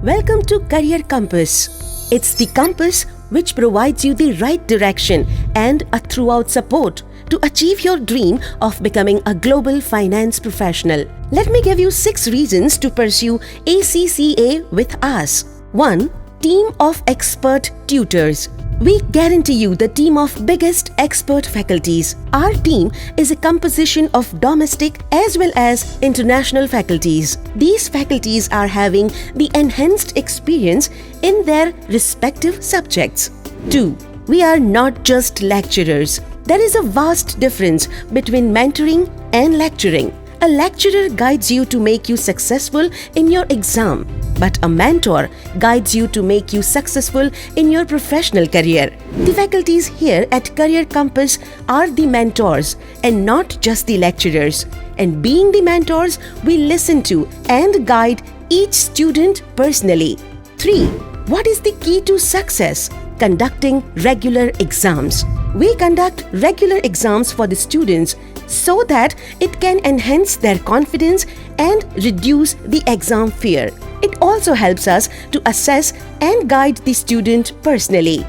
Welcome to Career Compass. It's the compass which provides you the right direction and a throughout support to achieve your dream of becoming a global finance professional. Let me give you 6 reasons to pursue ACCA with us. 1. Team of expert tutors. We guarantee you the team of biggest expert faculties. Our team is a composition of domestic as well as international faculties. These faculties are having the enhanced experience in their respective subjects. 2. We are not just lecturers. There is a vast difference between mentoring and lecturing. A lecturer guides you to make you successful in your exam, but a mentor guides you to make you successful in your professional career. The faculties here at Career Compass are the mentors and not just the lecturers. And being the mentors, we listen to and guide each student personally. 3. What is the key to success? Conducting regular exams. We conduct regular exams for the students so that it can enhance their confidence and reduce the exam fear. It also helps us to assess and guide the student personally.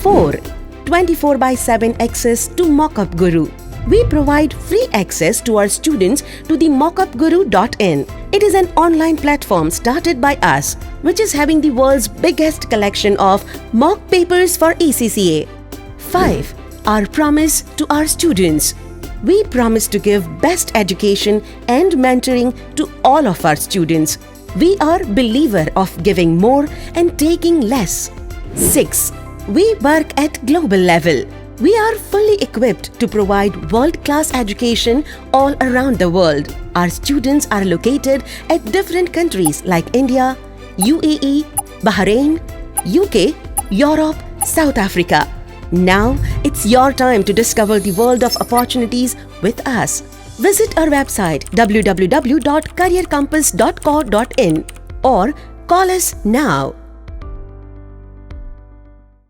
4. 24/7 access to Mockup Guru. We provide free access to our students to the mockupguru.in. It is an online platform started by us, which is having the world's biggest collection of mock papers for ACCA. 5. Our promise to our students. We promise to give best education and mentoring to all of our students. We are believer of giving more and taking less. 6. We work at global level. We are fully equipped to provide world-class education all around the world. Our students are located at different countries like India, UAE, Bahrain, UK, Europe, South Africa. Now, it's your time to discover the world of opportunities with us. Visit our website www.careercompass.co.in or call us now